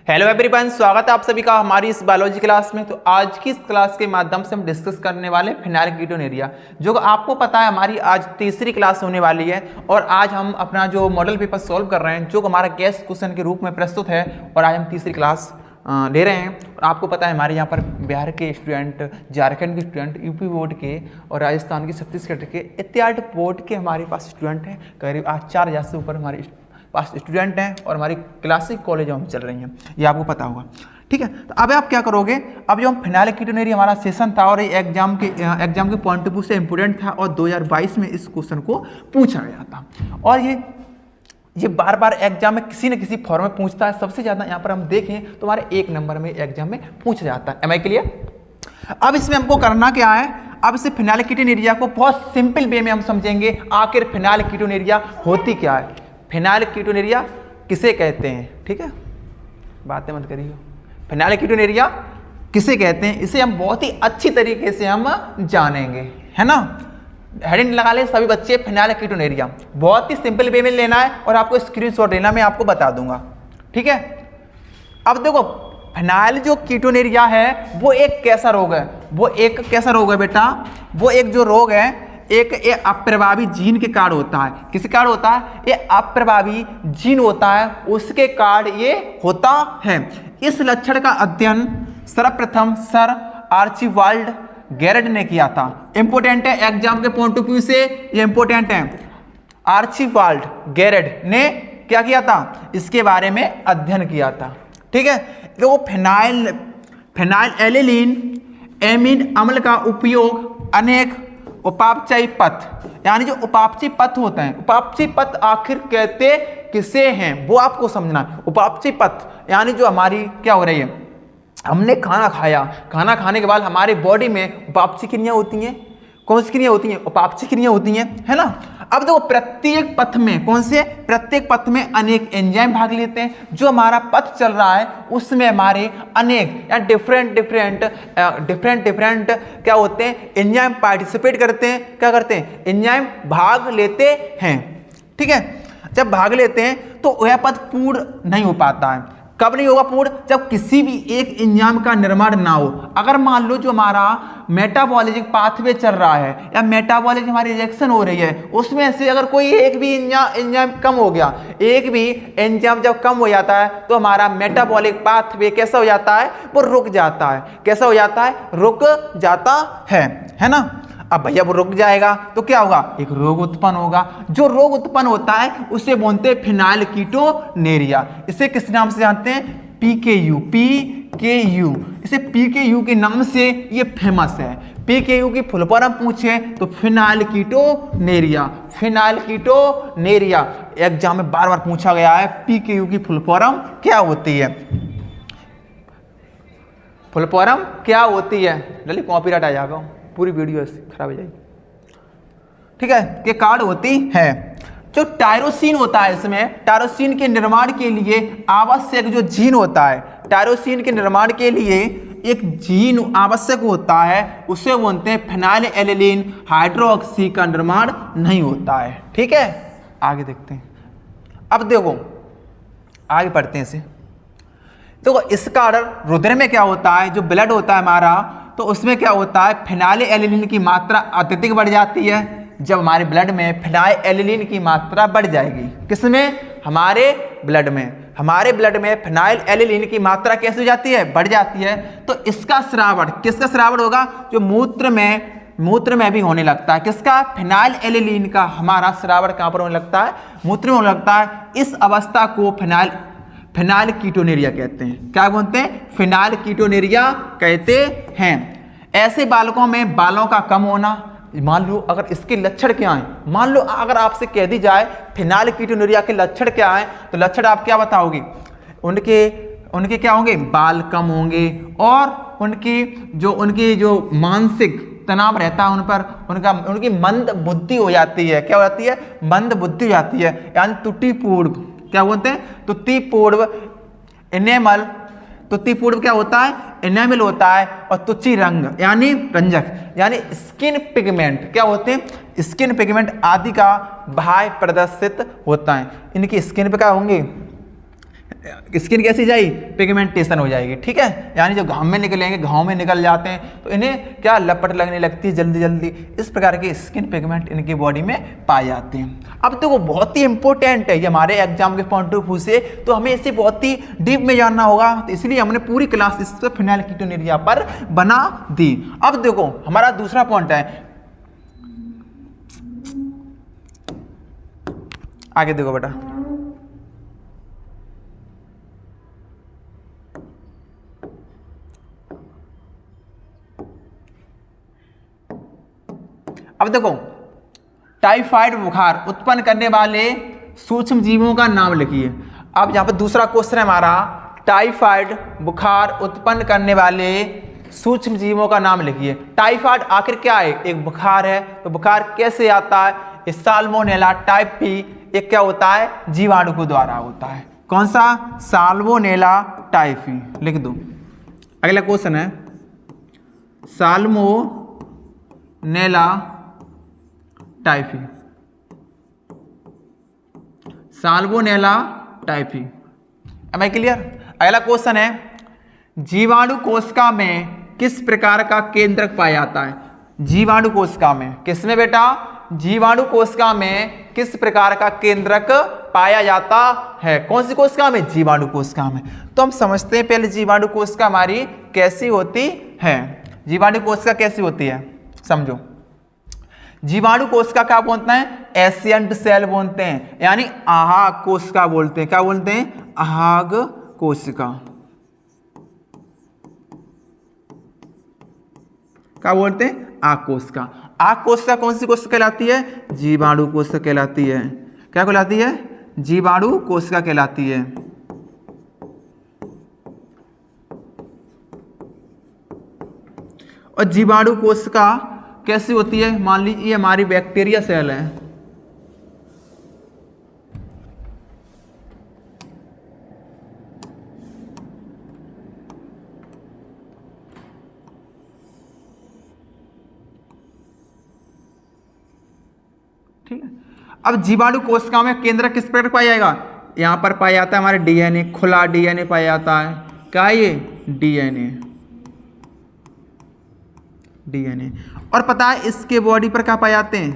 Hello everyone, स्वागत है आप सभी का हमारी इस बायोलॉजी क्लास में। तो आज की इस क्लास के माध्यम से हम डिस्कस करने वाले फेनाइलकीटोनुरिया, जो आपको पता है हमारी आज तीसरी क्लास होने वाली है। और आज हम अपना जो मॉडल पेपर सॉल्व कर रहे हैं, जो हमारा गेस्ट क्वेश्चन के रूप में प्रस्तुत है। और आज हम तीसरी क्लास ले रहे हैं। और आपको पता है हमारे यहाँ पर बिहार के स्टूडेंट, झारखंड के स्टूडेंट, यूपी बोर्ड के और राजस्थान के, छत्तीसगढ़ के इत्यादि बोर्ड के हमारे पास स्टूडेंट हैं। करीब आज 4000 से ऊपर हमारे पास स्टूडेंट हैं और हमारी क्लासिक कॉलेज में चल रही हैं, ये आपको पता होगा। ठीक है, तो अब आप क्या करोगे, अब जो हम फेनाइलकीटोनुरिया हमारा सेशन था और ये एग्जाम के पॉइंट ऑफ व्यू से इंपोर्टेंट था और 2022 में इस क्वेश्चन को पूछा गया था। और ये बार बार एग्जाम में किसी न किसी फॉर्म में पूछता है। सबसे ज़्यादा यहाँ पर हम देखें तो हमारे 1 नंबर में एग्जाम में पूछा जाता है। Am I clear? अब इसमें हमको करना क्या है, अब इसे फेनाइलकीटोनुरिया को बहुत सिंपल वे में हम समझेंगे। आखिर फेनाइलकीटोनुरिया होती क्या है, फेनाइलकीटोनुरिया किसे कहते हैं। ठीक है, बातें मत करिए। फेनाइलकीटोनुरिया किसे कहते हैं, इसे हम बहुत ही अच्छी तरीके से हम जानेंगे, है ना। हेडिंग लगा ले सभी बच्चे, फेनाइलकीटोनुरिया। बहुत ही सिंपल वे में लेना है और आपको स्क्रीनशॉट लेना, मैं आपको बता दूंगा। ठीक है, अब देखो फेनाइल जो कीटोनुरिया है वो एक कैसा रोग है, वो एक कैसा रोग है बेटा, वो एक जो रोग है एक अप्रभावी जीन के कारण होता है। किसके कारण होता है? ये अप्रभावी जीन होता है, उसके कारण ये होता है। इस लक्षण का अध्ययन सर्वप्रथम सर आर्चिबाल्ड गैरेट ने किया था। इंपोर्टेंट है एग्जाम के पॉइंट ऑफ व्यू से, ये इंपोर्टेंट है। आर्चिबाल्ड गैरेट ने क्या किया था, इसके बारे में अध्ययन किया था। ठीक है, तो फेनाइलएलेलीन एमीन अम्ल का उपयोग अनेक उपापचयी पथ, यानी जो उपापचयी पथ होते हैं, उपापचयी पथ आखिर कहते किसे हैं वो आपको समझना है। उपापचयी पथ यानी जो हमारी क्या हो रही है, हमने खाना खाया, खाना खाने के बाद हमारे बॉडी में उपापचयी क्रियाएं होती हैं। कौन सी क्रियाएं होती हैं? उपापचयी क्रियाएं होती हैं, है ना। अब देखो प्रत्येक पथ में, कौन से प्रत्येक पथ में अनेक एंजाइम भाग लेते हैं। जो हमारा पथ चल रहा है उसमें हमारे अनेक या डिफरेंट क्या होते हैं, एंजाइम पार्टिसिपेट करते हैं। क्या करते हैं? एंजाइम भाग लेते हैं। ठीक है, जब भाग लेते हैं तो वह पथ पूर्ण नहीं हो पाता है। कब नहीं होगा पूर्ण? जब किसी भी एक एंजाइम का निर्माण ना हो। अगर मान लो जो हमारा मेटाबॉलिक पाथवे चल रहा है या मेटाबॉलिक हमारी रिएक्शन हो रही है, उसमें से अगर कोई एक भी एंजाइम कम हो गया, एक भी एंजाइम जब कम हो जाता है तो हमारा मेटाबॉलिक पाथवे कैसा हो जाता है, वो रुक जाता है। कैसा हो जाता है? रुक जाता है ना। अब भैया वो रुक जाएगा तो क्या होगा, एक रोग उत्पन्न होगा। जो रोग उत्पन्न होता है उसे बोलते हैं फेनाइलकीटोनुरिया। इसे किस नाम से जानते हैं? पीकेयू। इसे पीकेयू के नाम से ये फेमस है। पीकेयू की फुल फॉर्म पूछे तो फेनाइलकीटोनुरिया। फेनाइलकीटोनुरिया एग्जाम में बार बार पूछा गया है, पीकेयू की फुल फॉर्म क्या होती है। फुल फॉर्म क्या होती है? जल्दी कॉपीराइट आ जाएगा, पूरी वीडियो खराब हो जाएगी। ठीक है, के कार्ड होती है। जो टायरोसिन होता है, इसमें टायरोसिन के निर्माण के लिए आवश्यक जो जीन होता है, टायरोसिन के निर्माण के लिए एक जीन आवश्यक होता है, उसे बोलते हैं फेनाइलएलेलीन हाइड्रोक्सी का निर्माण नहीं होता है। ठीक है, आगे देखते हैं। अब देखो आगे पढ़ते हैं इसे। देखो इस कारण रुधिर में क्या होता है, जो ब्लड होता है हमारा, तो उसमें क्या होता है, फेनाइलएलेलीन की मात्रा अत्यधिक बढ़ जाती है। जब हमारे ब्लड में फेनाइलएलेलीन की मात्रा बढ़ जाएगी, किसमें? हमारे ब्लड में। हमारे ब्लड में फेनाइलएलेलीन की मात्रा कैसे हो जाती है? बढ़ जाती है। तो इसका स्रावण, किसका स्रावण होगा? जो मूत्र में भी होने लगता है। किसका? फेनाइलएलेलीन का हमारा स्रावण कहाँ पर होने लगता है? मूत्र में होने लगता है। इस अवस्था को फेनाइलकीटोनुरिया कहते हैं। क्या बोलते हैं? फेनाइलकीटोनुरिया कहते हैं। ऐसे बालकों में बालों का कम होना, मान लो अगर इसके लक्षण क्या हैं, मान लो अगर आपसे कह दी जाए फेनाइलकीटोनुरिया के लक्षण क्या हैं, तो लक्षण आप क्या बताओगे? उनके क्या होंगे? बाल कम होंगे और उनकी जो मानसिक तनाव रहता है उन पर, उनकी मंद बुद्धि हो जाती है। क्या हो जाती है? मंद बुद्धि हो जाती है, यानी त्रुटिपूर्ण, क्या बोलते हैं? त्रुटिपूर्ण एनेमल। त्रुटिपूर्ण क्या होता है? एनेमल होता है। और त्वची रंग यानी रंजक, यानी स्किन पिगमेंट क्या होते हैं? स्किन पिगमेंट आदि का भाव प्रदर्शित होता है। इनकी स्किन पे क्या होंगे? स्किन कैसी जाएगी, पिगमेंटेशन हो जाएगी, ठीक है। यानी जो घाम में निकलेंगे, घाव में निकल जाते हैं तो इन्हें क्या लपट लगने लगती है जल्दी जल्दी, इस प्रकार के स्किन पिगमेंट इनकी बॉडी में पाए जाते हैं। अब तो वो बहुत ही इंपॉर्टेंट है ये हमारे एग्जाम के पॉइंट ऑफ व्यू से, तो हमें इसे बहुत ही डीप में जानना होगा, तो इसलिए हमने पूरी क्लास इस पर फिनाइल कीटोन्यूरिया पर बना दी। अब देखो हमारा दूसरा पॉइंट है, आगे देखो बेटा, अब देखो टाइफाइड बुखार उत्पन्न करने वाले सूक्ष्म जीवों का नाम लिखिए। अब यहां पर दूसरा क्वेश्चन है हमारा, टाइफाइड बुखार उत्पन्न करने वाले सूक्ष्म जीवों का नाम लिखिए। टाइफाइड आखिर क्या है, एक बुखार है, तो बुखार कैसे आता है, साल्मोनेला टाइफी, एक क्या होता है, जीवाणु के द्वारा होता है। कौन सा, साल्मोनेला टाइफी, लिख दो। अगला क्वेश्चन है salmonella typhi, salmonella typhi. am I clear. अगला क्वेश्चन है, जीवाणु कोशिका में किस प्रकार का केंद्रक पाया जाता है। जीवाणु कोशिका में, किसमें बेटा, जीवाणु कोशिका में किस प्रकार का केंद्रक पाया जाता है। कौन सी कोशिका में, जीवाणु कोशिका में। तो हम समझते हैं पहले जीवाणु कोशिका हमारी कैसी होती है। जीवाणु कोशिका कैसी होती है समझो। जीवाणु कोशिका क्या बोलते हैं, एसियंट सेल बोलते हैं, यानी आहाग कोशिका बोलते हैं। क्या बोलते हैं, आहाग कोशिका। क्या बोलते हैं, आहाग कोशिका। आहाग कोशिका कौन सी कोशिका कहलाती है, जीवाणु कोशिका कहलाती है। क्या कहलाती है, जीवाणु कोशिका कहलाती है। और जीवाणु कोशिका कैसी होती है, मान लीजिए हमारी बैक्टीरिया सेल है, ठीक है। अब जीवाणु कोशिका में केंद्रक किस प्रकार पाया जाएगा, यहां पर पाया जाता है हमारे डीएनए, खुला डीएनए पाया जाता है। क्या है ये, डीएनए, डीएनए। और पता है इसके बॉडी पर क्या पाए जाते हैं,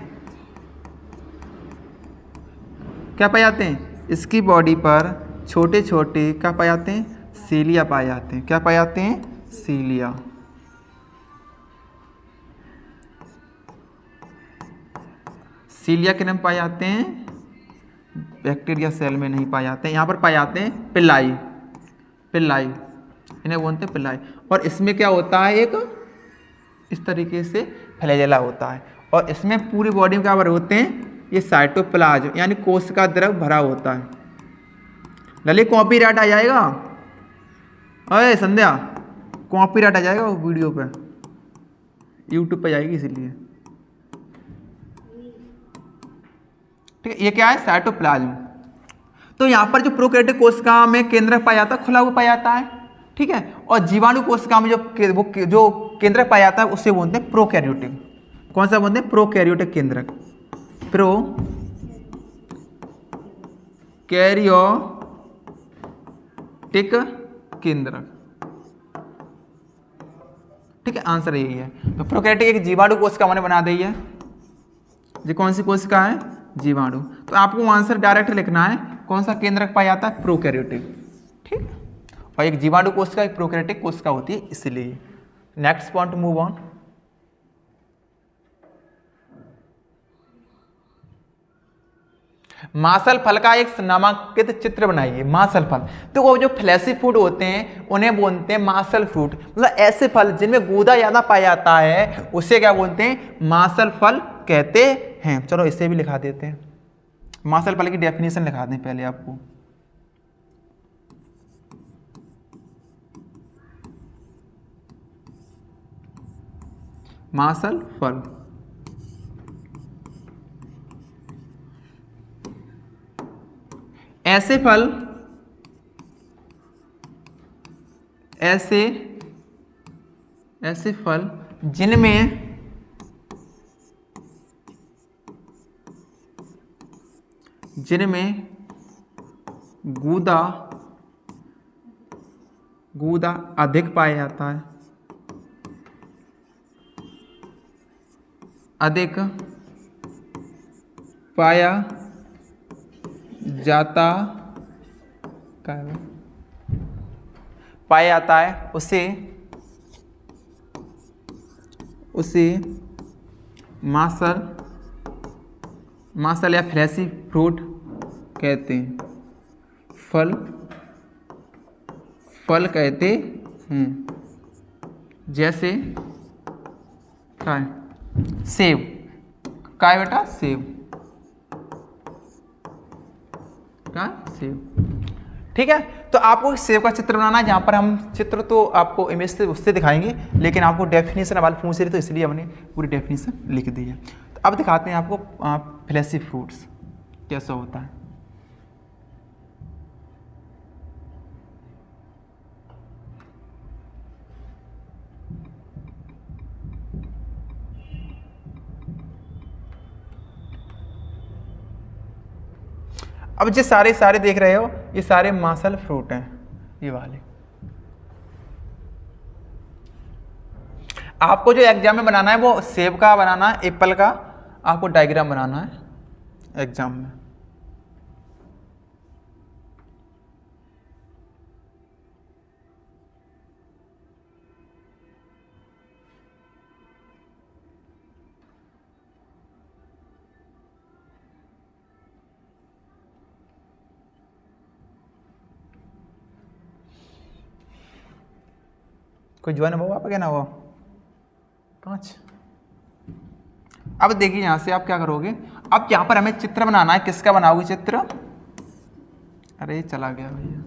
क्या पाए जाते हैं, इसकी बॉडी पर छोटे छोटे क्या पाए जाते हैं, सीलिया पाए जाते हैं। क्या पाए जाते हैं, सीलिया। सीलिया के नाम पाए जाते हैं, बैक्टीरिया सेल में नहीं पाए जाते हैं। यहाँ पर पाए जाते हैं पिल्लाई, पिल्लाई इन्हें बोलते हैं पिल्लाई। और इसमें क्या होता है, एक इस तरीके से फ्लैजेला होता है, और इसमें पूरी बॉडी में क्या भरे होते हैं, ये साइटोप्लाज्म यानी कोशिका द्रव भरा होता है। ललित कॉपीराइट आ जाएगा, अरे संध्या कॉपीराइट आ जाएगा वो वीडियो पे, यूट्यूब पे जाएगी इसलिए, ठीक है। ये क्या है, साइटोप्लाज्म। तो यहाँ पर जो प्रोकैरियोटिक कोशिका में केंद्रक पाया जाता है, खुला हुआ पाया जाता है, ठीक है। और जीवाणु कोशिका में जो केंद्रक पाया जाता है उसे बोलते हैं प्रोकैरियोटिक। कौन सा बोलते हैं, प्रोकैरियोटिक केंद्रक, प्रोकैरियोटिक केंद्रक, ठीक है। आंसर यही है। तो प्रोकैरियोटिक एक जीवाणु कोशिका मैंने बना दी है। ये कौन सी कोशिका है, जीवाणु। तो आपको आंसर डायरेक्ट लिखना है, कौन सा केंद्रक पाया जाता है, प्रोकैरियोटिक, ठीक। और एक जीवाणु कोशिका एक प्रोकैरियोटिक कोशिका होती है, इसलिए। Next point, move on. मासल फल का एक नामांकित चित्र बनाइए। मासल फल, तो वो जो फ्लैशी फूड होते हैं उन्हें बोलते हैं मासल फ्रूट, मतलब ऐसे फल जिनमें गूदा ज्यादा पाया जाता है उसे क्या बोलते हैं, मासल फल कहते हैं। चलो इसे भी लिखा देते हैं, मासल फल की डेफिनेशन लिखा दें पहले आपको। मासल फल, ऐसे फल, ऐसे फल जिनमें गूदा गूदा अधिक पाया जाता है, अधिक पाया जाता पाया जाता है उसे मासल या फ्लैशी फ्रूट कहते हैं, फल कहते हैं। जैसे क्या है? सेब। क्या है बेटा? सेब। क्या? सेब। ठीक है, तो आपको सेब का चित्र बनाना है, जहाँ पर हम चित्र तो आपको इमेज से उससे दिखाएंगे, लेकिन आपको डेफिनेशन वाले पूछ रहे तो इसलिए हमने पूरी डेफिनेशन लिख दी है। तो अब दिखाते हैं आपको फ्लैशी फ्रूट्स कैसा होता है। अब जो सारे देख रहे हो, ये सारे मासल फ्रूट हैं, ये वाले। आपको जो एग्जाम में बनाना है वो सेब का बनाना है, एप्पल का आपको डायग्राम बनाना है एग्जाम में। कोई ज्वाइन हुआ आपका? क्या ना हुआ? 5। अब देखिए यहां से आप क्या करोगे, अब यहाँ पर हमें चित्र बनाना है। किसका बनाओगे चित्र? अरे चला गया भैया।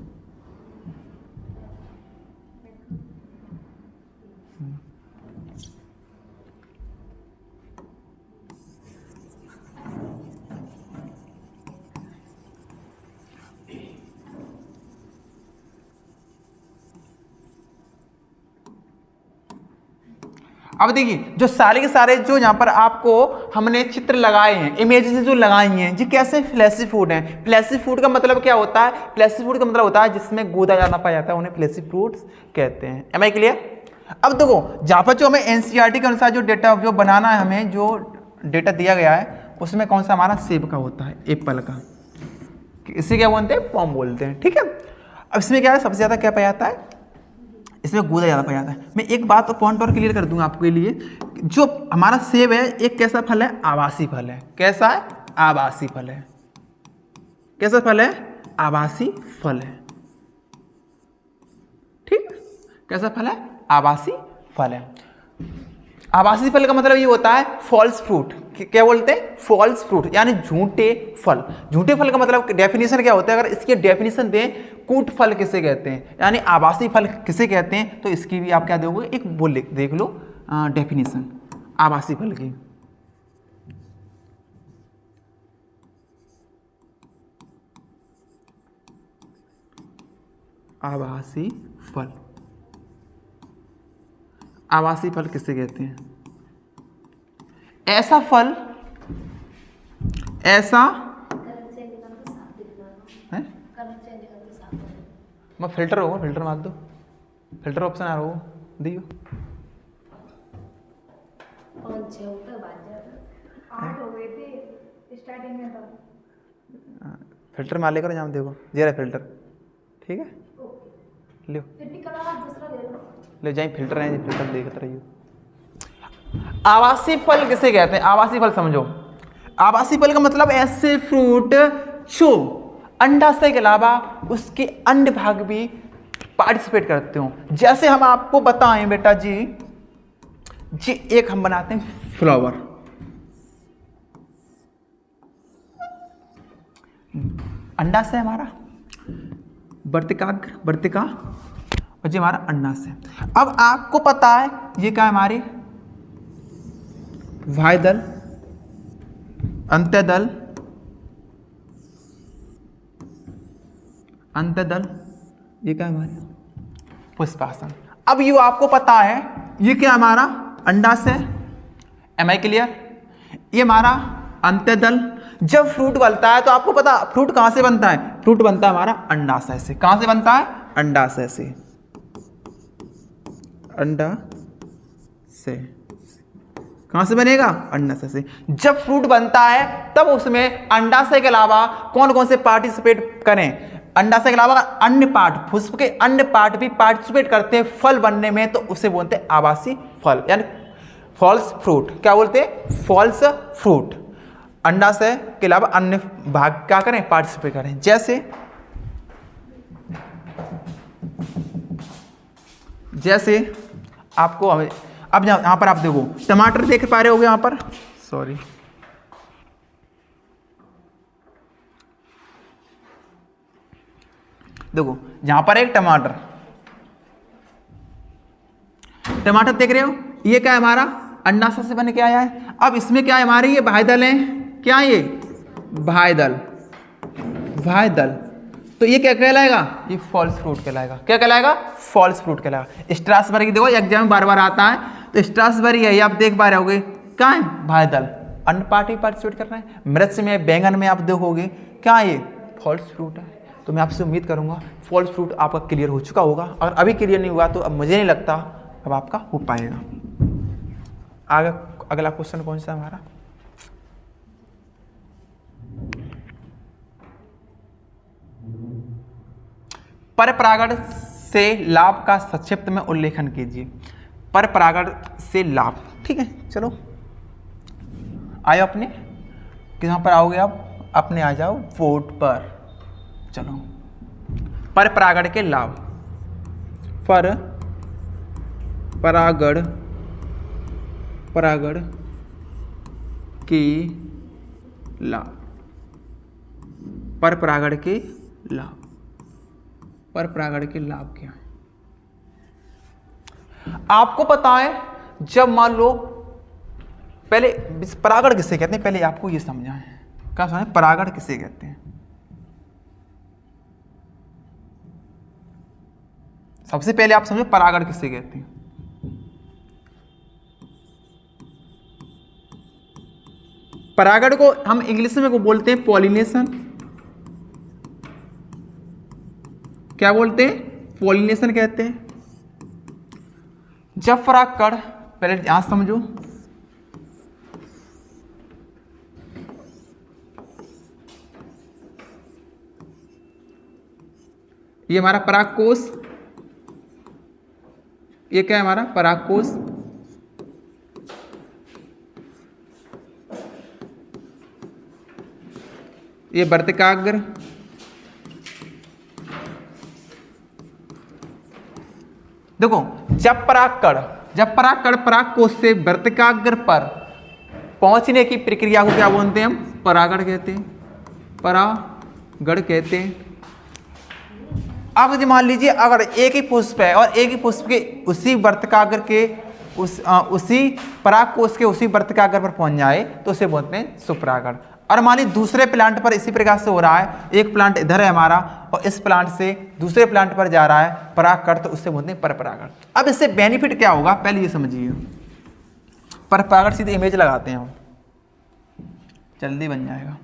अब देखिए जो सारे के सारे जो यहाँ पर आपको हमने चित्र लगाए हैं, इमेजेस जो लगाई हैं, जी कैसे फ्लैशी फूड हैं। फ्लैशी फूड का मतलब क्या होता है? फ्लैशी फूड का मतलब होता है जिसमें गूदा ज्यादा पाया जाता है, उन्हें फ्लैशी फ्रूट्स कहते हैं। Am I clear? अब देखो जहाँ पर जो हमें एनसीईआरटी के अनुसार जो डेटा जो बनाना है, हमें जो डेटा दिया गया है उसमें कौन सा हमारा सेब का होता है, एप्पल का। इसे क्या बोलते हैं? पॉम बोलते हैं। ठीक है, अब इसमें क्या है, सबसे ज्यादा क्या पाया जाता है? इसमें गूदा ज़्यादा पाया जाता है। मैं एक बात पॉइंट और क्लियर कर दूंगा आपके लिए, जो हमारा सेब है एक कैसा फल है? आवासी फल है। कैसा है? आवासी फल है। कैसा फल है? आवासी फल है। ठीक, कैसा फल है? आवासी फल है। आवासी फल का मतलब ये होता है फॉल्स फ्रूट। क्या बोलते हैं? फॉल्स फ्रूट, यानी झूठे फल। झूठे फल का मतलब डेफिनेशन क्या होता है? अगर इसकी डेफिनेशन दें, कूट फल किसे कहते हैं, यानी आवासी फल किसे कहते हैं, तो इसकी भी आप क्या दोगे? एक बोल देख लो डेफिनेशन आवासी फल की। आवासी फल, आवासी फल किसे कहते हैं? ऐसा फल, ऐसा है, मैं फिल्टर होगा, फिल्टर मार दो, फिल्टर ऑप्शन आ रहा हो दियो। फिल्टर मार लेकर यहाँ देखो, ये रहा फिल्टर। ठीक है, लो ले जाए फिल्टर है, फिल्टर देखते रहिए। आवासी फल किसे कहते हैं? आवासी फल समझो। आवासी फल का मतलब ऐसे फ्रूट जो अंडाशय के अलावा उसके अंड भाग भी पार्टिसिपेट करते हो। जैसे हम आपको बताएं बेटा जी, एक हम बनाते हैं फ्लावर, अंडाशय हमारा, वर्तिका और ये हमारा अंडाशय। अब आपको पता है ये क्या है? हमारे वायुदल, अंत्यदल, ये क्या है? हमारे पुष्पासन। अब ये आपको पता है ये क्या हमारा? अंडाशय। Am I clear? ये हमारा अंत्यदल। जब फ्रूट बनता है तो आपको पता फ्रूट कहां से बनता है? फ्रूट बनता है हमारा अंडाशय से। कहां से बनता है? अंडाशय से। अंडा से। कहाँ से बनेगा? अंडाशय से। जब फ्रूट बनता है तब उसमें अंडाशय के अलावा कौन कौन से पार्टिसिपेट करें? अंडाशय के अलावा अन्य पार्ट, पुष्प के अन्य पार्ट भी पार्टिसिपेट करते हैं फल बनने में, तो उसे बोलते हैं आवासीय फल यानी फॉल्स फ्रूट। क्या बोलते हैं? False fruit. अंडाशय के अलावा अन्य भाग क्या करें? पार्टिसिपेट करें। जैसे आपको अब यहां पर आप देखो टमाटर देख पा रहे होगे यहां पर, सॉरी देखो यहां पर एक टमाटर देख रहे हो, ये क्या है? हमारा अंडाशय से बन के आया है। अब इसमें क्या है? हमारे ये बाह्यदल है। क्या ये? बाह्यदल। तो ये क्या कहलाएगा? ये फॉल्स फ्रूट कहलाएगा। क्या कहलाएगा? फॉल्स फ्रूट कहलाएगा। स्ट्रासबेरी देखो एग्जाम में बार बार आता है, तो स्ट्रासबेरी है, ये आप देख पा रहे होगे। क्या है? बाह्यदल। अन्य पार्ट ही पार्टिसिपेट कर रहे हैं। मिर्च में, बैंगन में आप देखोगे, क्या ये? फॉल्स फ्रूट है। तो मैं आपसे उम्मीद करूंगा फॉल्स फ्रूट आपका क्लियर हो चुका होगा। अगर अभी क्लियर नहीं हुआ तो अब मुझे नहीं लगता अब आपका हो पाएगा। आगे अगला क्वेश्चन कौन सा हमारा? परपरागण से लाभ का संक्षिप्त में उल्लेखन कीजिए। परपरागण से लाभ, ठीक है। चलो आयो अपने, कहां पर आओगे आप? अपने आ जाओ बोर्ड पर। चलो परपरागण के लाभ। परागण के लाभ। परपरागण के लाभ। परपरागण के लाभ क्या है? आपको पता है, जब मान लो पहले परागण किसे कहते हैं, पहले आपको ये समझाएं। क्या समझें? परागण किसे कहते हैं? सबसे पहले आप समझो परागण किसे कहते हैं। परागण को हम इंग्लिश में को बोलते हैं पॉलिनेशन। क्या बोलते हैं? पॉलिनेशन कहते हैं। जब परागकण, पहले यहां समझो, ये हमारा परागकोश, ये क्या है? हमारा परागकोश। ये वर्तिकाग्र, देखो जब परागकण परागकोश से वर्तिकाग्र पर पहुंचने की प्रक्रिया को क्या बोलते हैं? हम परागण कहते हैं। परागण कहते हैं। अब मान लीजिए अगर एक ही पुष्प है और एक ही पुष्प के उसी वर्तिकाग्र के उसी परागकोश के उसी वर्तिकाग्र पर पहुंच जाए तो उसे बोलते हैं सुपरागण। और मान लीजिए दूसरे प्लांट पर इसी प्रकार से हो रहा है, एक प्लांट इधर है हमारा और इस प्लांट से दूसरे प्लांट पर जा रहा है परागकण, तो उससे बोलते हैं परपरागण। अब इससे बेनिफिट क्या होगा पहले ये समझिए। परपरागण सीधे इमेज लगाते हैं हम, जल्दी बन जाएगा।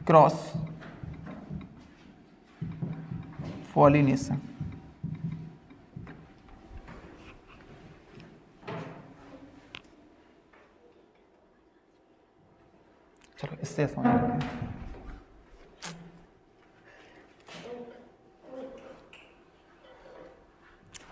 क्रॉस पॉलिनेशन, चलो इससे समझ लेते हैं।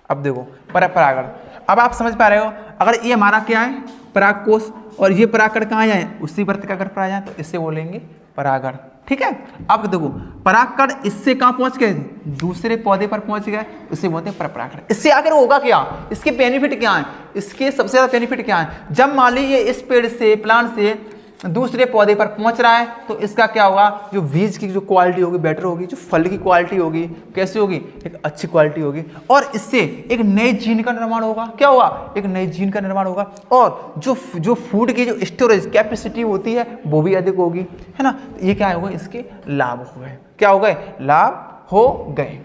अब देखो परपरागण, अब आप समझ पा रहे हो, अगर ये हमारा क्या है? परागकोश, और ये परागकण कहाँ जाए? उसी वर्तिकाग्र पर आ जाए, तो इससे बोलेंगे परागण। ठीक है। अब देखो परागकण इससे कहाँ पहुंच गए? दूसरे पौधे पर पहुंच गए, उसे बोलते हैं परपरागण। इससे आगे होगा क्या? इसके बेनिफिट क्या है? इसके सबसे ज्यादा बेनिफिट क्या है? जब मान लीजिए इस पेड़ से, प्लांट से दूसरे पौधे पर पहुंच रहा है, तो इसका क्या होगा? जो बीज की जो क्वालिटी होगी बेटर होगी, जो फल की क्वालिटी होगी कैसी होगी? एक अच्छी क्वालिटी होगी, और इससे एक नए जीन का निर्माण होगा। क्या होगा? एक नए जीन का निर्माण होगा, और जो फूड की जो स्टोरेज कैपेसिटी होती है वो भी अधिक होगी, है ना। ये क्या होगा? इसके लाभ हो गए। क्या हो गए? लाभ हो गए।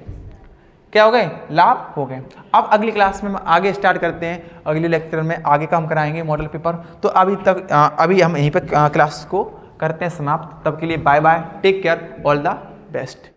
क्या हो गए? लाभ हो गए। अब अगली क्लास में हम आगे स्टार्ट करते हैं, अगले लेक्चर में आगे काम कराएंगे मॉडल पेपर। तो अभी हम यहीं पर क्लास को करते हैं समाप्त। तब के लिए bye bye, take care, all the best.